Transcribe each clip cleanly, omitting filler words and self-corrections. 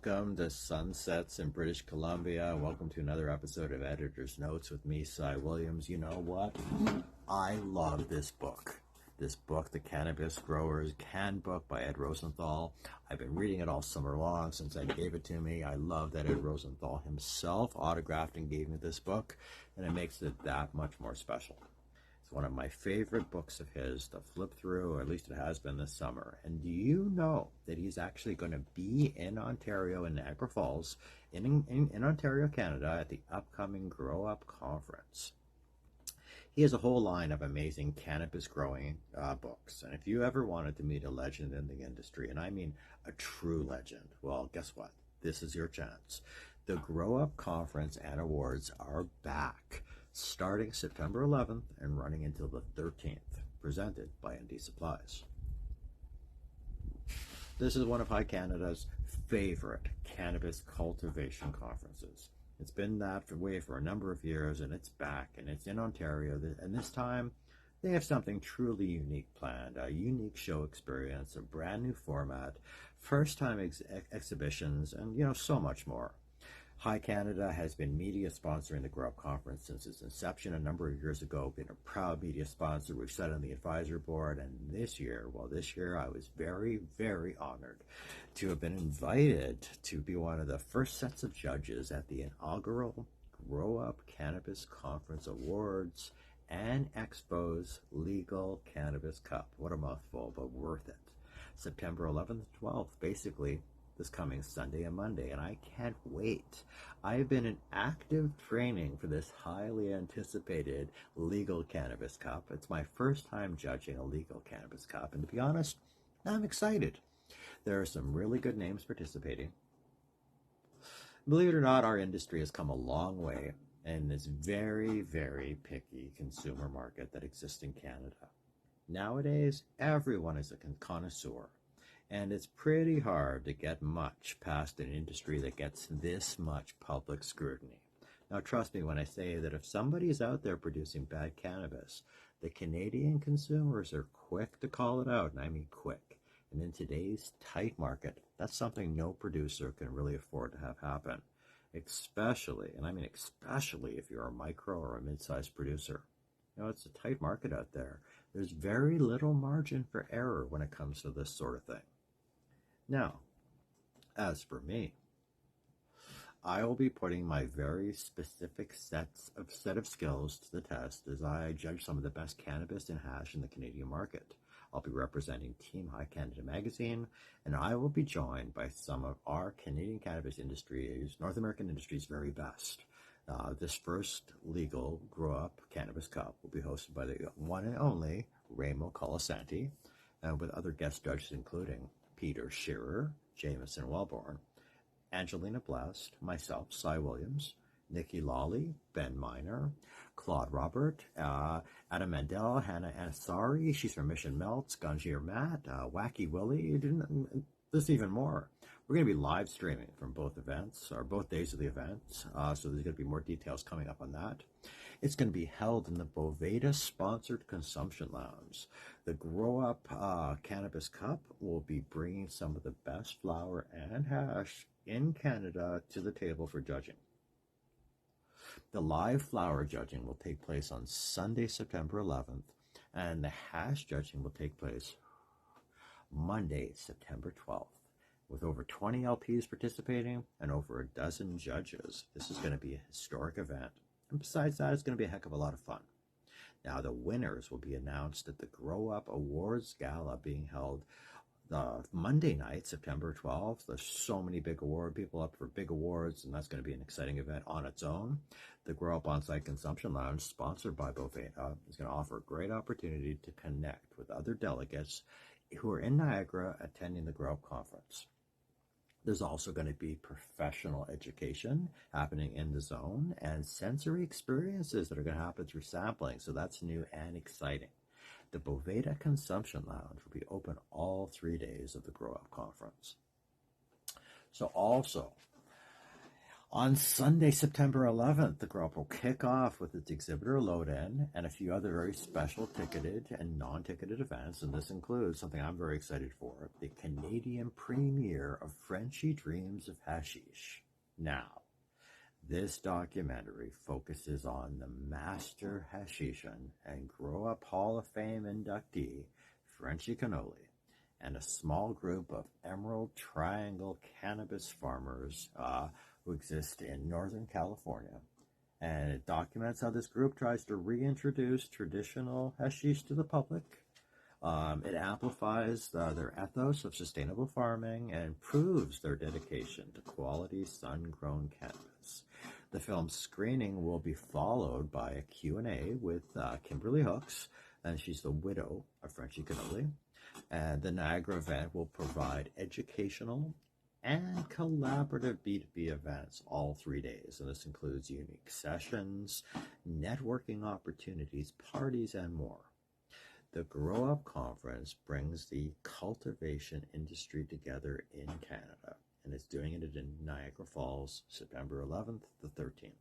Welcome to Sunsets in British Columbia. Welcome to another episode of Editor's Notes with me, Cy Williams. You know what? I love this book. This book, The Cannabis Growers Handbook by Ed Rosenthal. I've been reading it all summer long since Ed gave it to me. I love that Ed Rosenthal himself autographed and gave me this book, and it makes it that much more special. It's one of my favorite books of his to flip through, or at least it has been this summer. And do you know that he's actually going to be in Ontario, in Niagara Falls, in Ontario, Canada, at the upcoming Growup Conference? He has a whole line of amazing cannabis growing books. And if you ever wanted to meet a legend in the industry, and I mean a true legend, well, guess what? This is your chance. The Growup Conference and Awards are back, starting September 11th and running until the 13th, presented by ND Supplies. This is one of High Canada's favorite cannabis cultivation conferences. It's been that way for a number of years, and it's back, and it's in Ontario, and this time they have something truly unique planned, a unique show experience, a brand new format, first-time exhibitions, and so much more. High Canada has been media sponsoring the Growup Conference since its inception a number of years ago, been a proud media sponsor. We've sat on the advisor board, and this year I was very, very honored to have been invited to be one of the first sets of judges at the inaugural Growup Cannabis Conference Awards and Expo's Legal Cannabis Cup. What a mouthful, but worth it. September 11th and 12th, basically this coming Sunday and Monday, and I can't wait. I've been in active training for this highly anticipated Legal Cannabis Cup. It's my first time judging a Legal Cannabis Cup, and to be honest, I'm excited. There are some really good names participating. Believe it or not, our industry has come a long way in this very, very picky consumer market that exists in Canada. Nowadays, everyone is a connoisseur. And it's pretty hard to get much past an industry that gets this much public scrutiny. Now, trust me when I say that if somebody is out there producing bad cannabis, the Canadian consumers are quick to call it out, and I mean quick. And in today's tight market, that's something no producer can really afford to have happen, especially, and I mean especially if you're a micro or a mid-sized producer. It's a tight market out there. There's very little margin for error when it comes to this sort of thing. Now, as for me, I will be putting my very specific set of skills to the test as I judge some of the best cannabis and hash in the Canadian market. I'll be representing Team High Canada magazine, and I will be joined by some of our Canadian cannabis industry's, North American industry's very best. This first legal Growup Cannabis Cup will be hosted by the one and only Ramo Colasanti, with other guest judges including Peter Shearer, Jameson Wellborn, Angelina Blest, myself, Cy Williams, Nikki Lawley, Ben Miner, Claude Robert, Adam Mandel, Hannah Ansari, she's from Mission Melts, Ganjir Matt, Wacky Willie, there's even more. We're going to be live streaming from both events, or both days of the events, so there's going to be more details coming up on that. It's going to be held in the Boveda-sponsored Consumption Lounge. The Growup Cannabis Cup will be bringing some of the best flower and hash in Canada to the table for judging. The live flower judging will take place on Sunday, September 11th, and the hash judging will take place Monday, September 12th. With over 20 LPs participating and over a dozen judges, this is going to be a historic event. And besides that, it's going to be a heck of a lot of fun. Now, the winners will be announced at the Growup Awards Gala being held Monday night, September 12th. There's so many big people up for big awards, and that's going to be an exciting event on its own. The Growup On-Site Consumption Lounge, sponsored by Boveda, is going to offer a great opportunity to connect with other delegates who are in Niagara attending the Growup Conference. There's also going to be professional education happening in the zone and sensory experiences that are going to happen through sampling. So that's new and exciting. The Boveda Consumption Lounge will be open all 3 days of the Growup Conference. So also, On Sunday, September 11th, the Growup will kick off with its exhibitor load-in and a few other very special ticketed and non-ticketed events, and this includes something I'm very excited for, the Canadian premiere of Frenchy Dreams of Hashish. Now, this documentary focuses on the master hashishan and Growup Hall of Fame inductee, Frenchy Cannoli, and a small group of Emerald Triangle cannabis farmers who exist in Northern California. And it documents how this group tries to reintroduce traditional hashish to the public. It amplifies their ethos of sustainable farming and proves their dedication to quality sun-grown cannabis. The film's screening will be followed by a Q&A with Kimberly Hooks, and she's the widow of Frenchy Cannoli. And the Niagara event will provide educational and collaborative B2B events all 3 days. And this includes unique sessions, networking opportunities, parties, and more. The Growup Conference brings the cultivation industry together in Canada, and it's doing it in Niagara Falls, September 11th to 13th.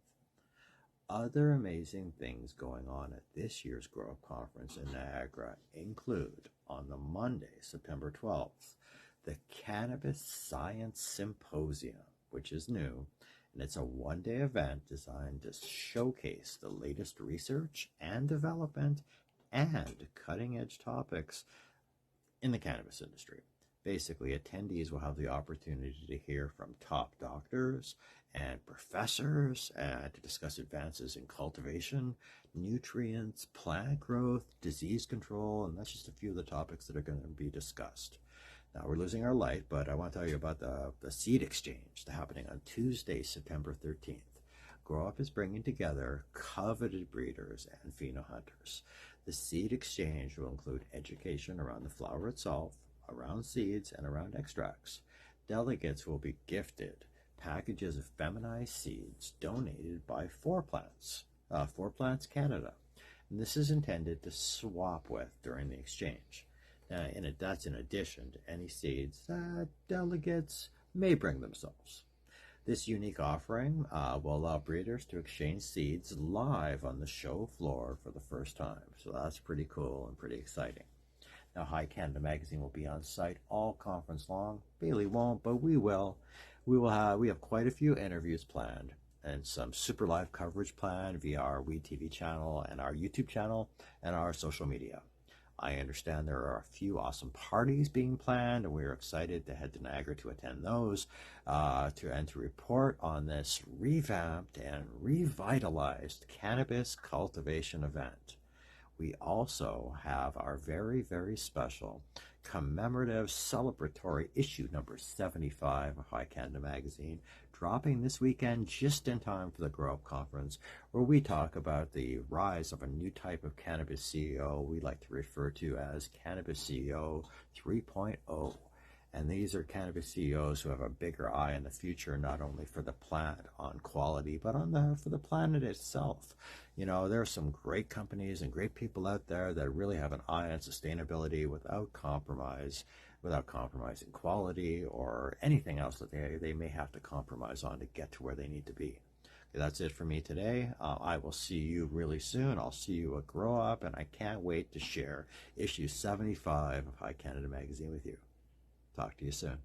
Other amazing things going on at this year's Growup Conference in Niagara include, on the Monday, September 12th, the Cannabis Science Symposium, which is new, and it's a one-day event designed to showcase the latest research and development and cutting-edge topics in the cannabis industry. Basically, attendees will have the opportunity to hear from top doctors and professors to discuss advances in cultivation, nutrients, plant growth, disease control, and that's just a few of the topics that are going to be discussed. Now, we're losing our light, but I want to tell you about the seed exchange happening on Tuesday, September 13th. Growup is bringing together coveted breeders and pheno hunters. The seed exchange will include education around the flower itself, around seeds, and around extracts. Delegates will be gifted packages of feminized seeds donated by Four Plants Canada. And this is intended to swap with during the exchange. That's in addition to any seeds that delegates may bring themselves. This unique offering will allow breeders to exchange seeds live on the show floor for the first time. So that's pretty cool and pretty exciting. Now, High Canada Magazine will be on site all conference long. Bailey won't, but we will. We have quite a few interviews planned and some super live coverage planned via our Weed TV channel and our YouTube channel and our social media. I understand there are a few awesome parties being planned, and we're excited to head to Niagara to attend those to report on this revamped and revitalized cannabis cultivation event. We also have our very, very special commemorative celebratory issue number 75 of High Canada Magazine dropping this weekend just in time for the Growup Conference, where we talk about the rise of a new type of cannabis CEO we like to refer to as Cannabis CEO 3.0. And these are cannabis CEOs who have a bigger eye in the future, not only for the plant on quality, but for the planet itself. You know, there are some great companies and great people out there that really have an eye on sustainability without compromising quality or anything else that they may have to compromise on to get to where they need to be. Okay, that's it for me today. I will see you really soon. I'll see you at Growup, and I can't wait to share issue 75 of High Canada Magazine with you. Talk to you soon.